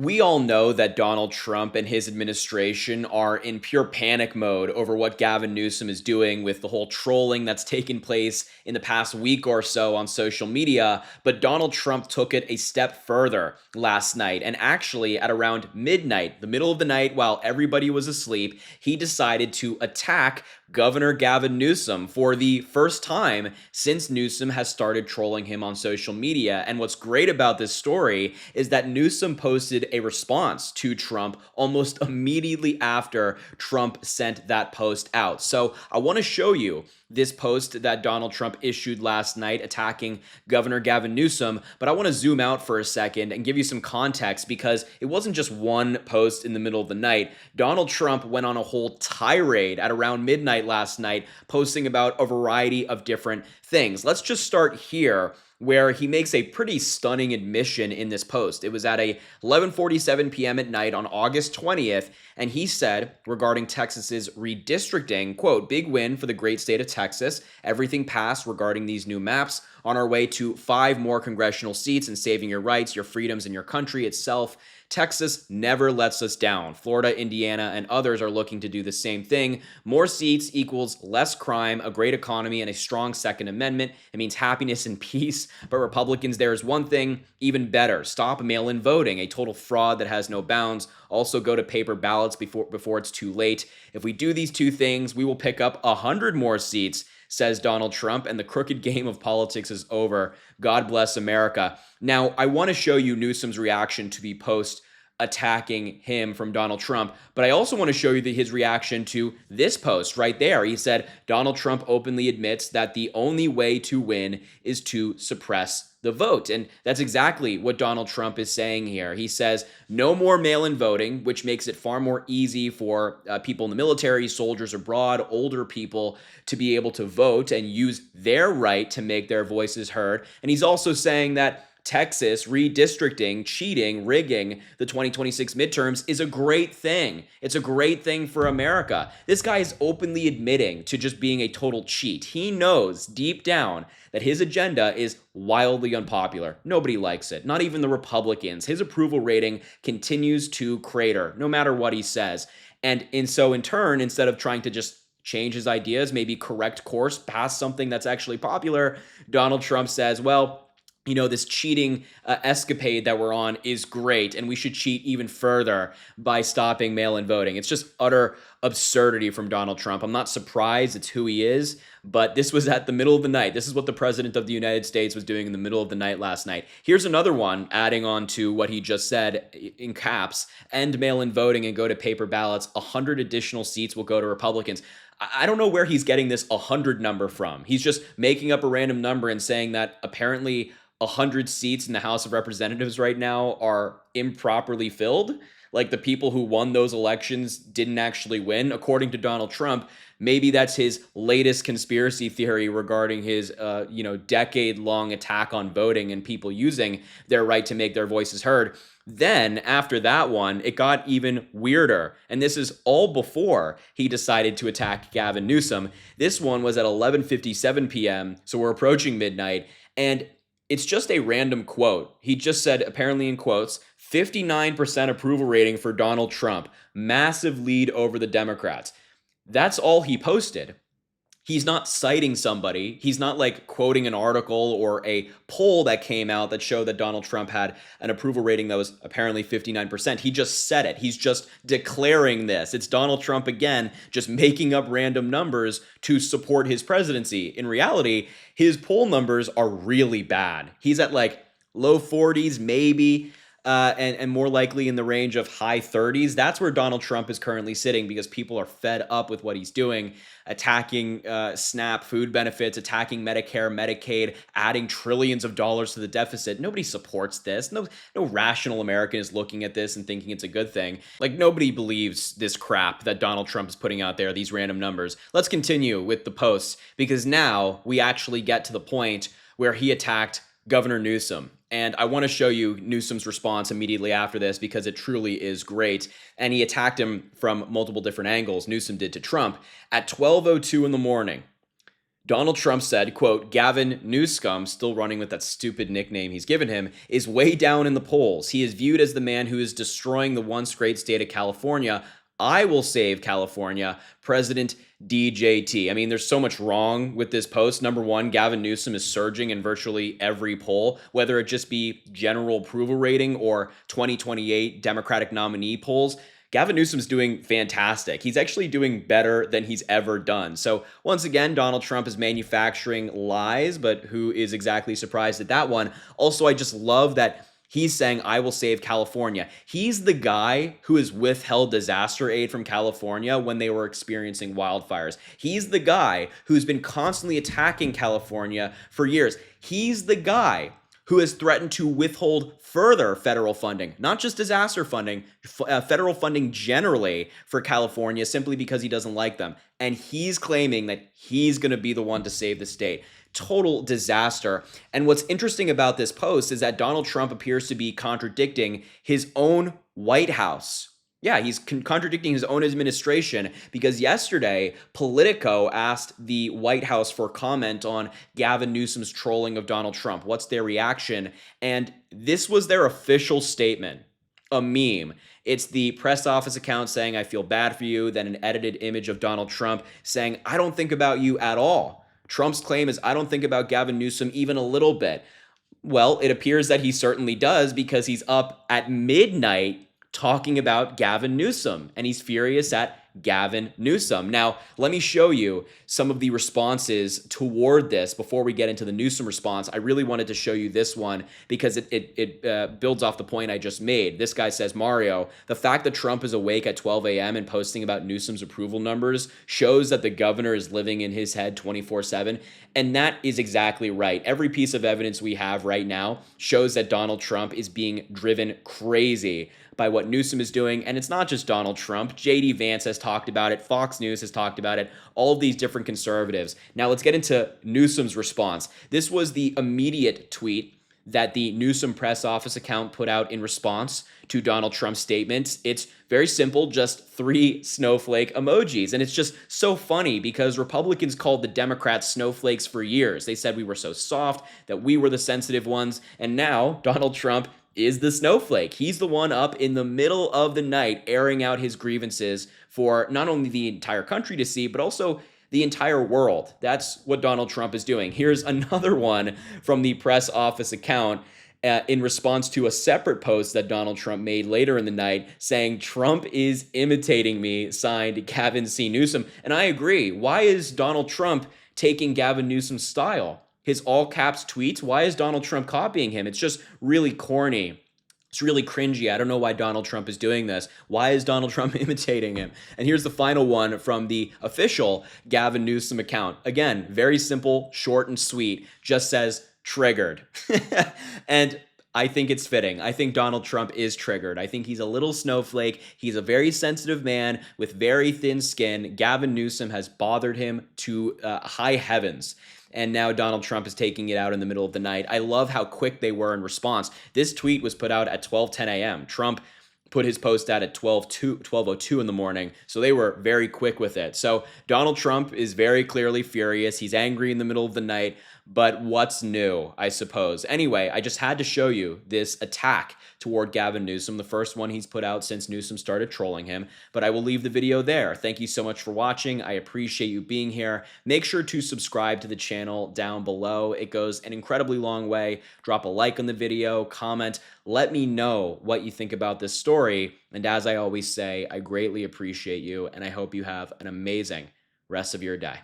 We all know that Donald Trump and his administration are in pure panic mode over what Gavin Newsom is doing with the whole trolling that's taken place in the past week or so on social media. But Donald Trump took it a step further last night. And actually, at around midnight, the middle of the night, while everybody was asleep, he decided to attack Governor Gavin Newsom for the first time since Newsom has started trolling him on social media. And what's great about this story is that Newsom posted a response to Trump almost immediately after Trump sent that post out. So I want to show you this post that Donald Trump issued last night attacking Governor Gavin Newsom, but I want to zoom out for a second and give you some context because it wasn't just one post in the middle of the night. Donald Trump went on a whole tirade at around midnight last night, posting about a variety of different things. Let's just start here where he makes a pretty stunning admission in this post. It was at a 11:47 p.m. at night on August 20th, and he said regarding Texas's redistricting, quote, "Big win for the great state of Texas. Everything passed regarding these new maps. On our way to 5 more congressional seats and saving your rights, your freedoms, and your country itself. Texas never lets us down. Florida, Indiana, and others are looking to do the same thing. More seats equals less crime, a great economy, and a strong Second Amendment. It means happiness and peace. But Republicans, there is one thing even better. Stop mail-in voting, a total fraud that has no bounds. Also go to paper ballots before it's too late. If we do these 2 things, we will pick up 100 more seats," says Donald Trump, and the crooked game of politics is over. God bless America. Now, I want to show you Newsom's reaction to the post attacking him from Donald Trump, but I also want to show you his reaction to this post right there. He said, Donald Trump openly admits that the only way to win is to suppress the vote. And that's exactly what Donald Trump is saying here. He says no more mail-in voting, which makes it far more easy for people in the military, soldiers abroad, older people to be able to vote and use their right to make their voices heard. And he's also saying that Texas redistricting, cheating, rigging the 2026 midterms is a great thing. It's a great thing for America. This guy is openly admitting to just being a total cheat. He knows deep down that his agenda is wildly unpopular. Nobody likes it, not even the Republicans. His approval rating continues to crater, no matter what he says. And so in turn, instead of trying to just change his ideas, maybe correct course past something that's actually popular, Donald Trump says, well, you know, this cheating escapade that we're on is great, and we should cheat even further by stopping mail-in voting. It's just utter absurdity from Donald Trump. I'm not surprised. It's who he is, but this was at the middle of the night. This is what the President of the United States was doing in the middle of the night last night. Here's another one, adding on to what he just said in caps: end mail-in voting and go to paper ballots. 100 additional seats will go to Republicans. I don't know where he's getting this 100 number from. He's just making up a random number and saying that apparently 100 seats in the House of Representatives right now are improperly filled. Like the people who won those elections didn't actually win, according to Donald Trump. Maybe that's his latest conspiracy theory regarding his, decade-long attack on voting and people using their right to make their voices heard. Then, after that one, it got even weirder. And this is all before he decided to attack Gavin Newsom. This one was at 11:57 p.m., so we're approaching midnight. And it's just a random quote. He just said, apparently in quotes, 59% approval rating for Donald Trump, massive lead over the Democrats. That's all he posted. He's not citing somebody. He's not like quoting an article or a poll that came out that showed that Donald Trump had an approval rating that was apparently 59%. He just said it. He's just declaring this. It's Donald Trump again, just making up random numbers to support his presidency. In reality, his poll numbers are really bad. He's at like low 40s, maybe. And more likely in the range of high 30s. That's where Donald Trump is currently sitting because people are fed up with what he's doing, attacking SNAP food benefits, attacking Medicare, Medicaid, adding trillions of dollars to the deficit. Nobody supports this. No rational American is looking at this and thinking it's a good thing. Like, nobody believes this crap that Donald Trump is putting out there, these random numbers. Let's continue with the posts because now we actually get to the point where he attacked Governor Newsom. And I want to show you Newsom's response immediately after this because it truly is great. And he attacked him from multiple different angles. Newsom did to Trump. At 12:02 in the morning, Donald Trump said, quote, Gavin Newsom, still running with that stupid nickname he's given him, is way down in the polls. He is viewed as the man who is destroying the once great state of California. I will save California. President DJT. I mean, there's so much wrong with this post. Number one, Gavin Newsom is surging in virtually every poll, whether it just be general approval rating or 2028 Democratic nominee polls. Gavin Newsom's doing fantastic. He's actually doing better than he's ever done. So once again, Donald Trump is manufacturing lies, but who is exactly surprised at that one? Also, I just love that he's saying, I will save California. He's the guy who has withheld disaster aid from California when they were experiencing wildfires. He's the guy who's been constantly attacking California for years. He's the guy who has threatened to withhold further federal funding, not just disaster funding, federal funding generally for California simply because he doesn't like them. And he's claiming that he's going to be the one to save the state. Total disaster. And what's interesting about this post is that Donald Trump appears to be contradicting his own White House. Yeah, he's contradicting his own administration because yesterday, Politico asked the White House for comment on Gavin Newsom's trolling of Donald Trump. What's their reaction? And this was their official statement, a meme. It's the press office account saying, I feel bad for you, then an edited image of Donald Trump saying, I don't think about you at all. Trump's claim is, I don't think about Gavin Newsom even a little bit. Well, it appears that he certainly does because he's up at midnight talking about Gavin Newsom, and he's furious at Gavin Newsom. Now, let me show you some of the responses toward this before we get into the Newsom response. I really wanted to show you this one because it builds off the point I just made. This guy says, Mario, the fact that Trump is awake at 12 a.m. and posting about Newsom's approval numbers shows that the governor is living in his head 24/7. And that is exactly right. Every piece of evidence we have right now shows that Donald Trump is being driven crazy by what Newsom is doing. And it's not just Donald Trump. J.D. Vance has talked about it. Fox News has talked about it. All of these different conservatives. Now let's get into Newsom's response. This was the immediate tweet that the Newsom press office account put out in response to Donald Trump's statements. It's very simple, just 3 snowflake emojis. And it's just so funny because Republicans called the Democrats snowflakes for years. They said we were so soft, that we were the sensitive ones. And now Donald Trump is the snowflake. He's the one up in the middle of the night airing out his grievances for not only the entire country to see, but also the entire world. That's what Donald Trump is doing. Here's another one from the press office account in response to a separate post that Donald Trump made later in the night saying, Trump is imitating me, signed Gavin C. Newsom. And I agree. Why is Donald Trump taking Gavin Newsom's style? His all caps tweets, why is Donald Trump copying him? It's just really corny. It's really cringy. I don't know why Donald Trump is doing this. Why is Donald Trump imitating him? And here's the final one from the official Gavin Newsom account. Again, very simple, short and sweet, just says triggered. And I think it's fitting. I think Donald Trump is triggered. I think he's a little snowflake. He's a very sensitive man with very thin skin. Gavin Newsom has bothered him to high heavens. And now Donald Trump is taking it out in the middle of the night. I love how quick they were in response. This tweet was put out at 12:10 a.m. Trump put his post out at 12:02 in the morning. So they were very quick with it. So Donald Trump is very clearly furious. He's angry in the middle of the night. But what's new, I suppose? Anyway, I just had to show you this attack toward Gavin Newsom, the first one he's put out since Newsom started trolling him. But I will leave the video there. Thank you so much for watching. I appreciate you being here. Make sure to subscribe to the channel down below. It goes an incredibly long way. Drop a like on the video, comment. Let me know what you think about this story. And as I always say, I greatly appreciate you, and I hope you have an amazing rest of your day.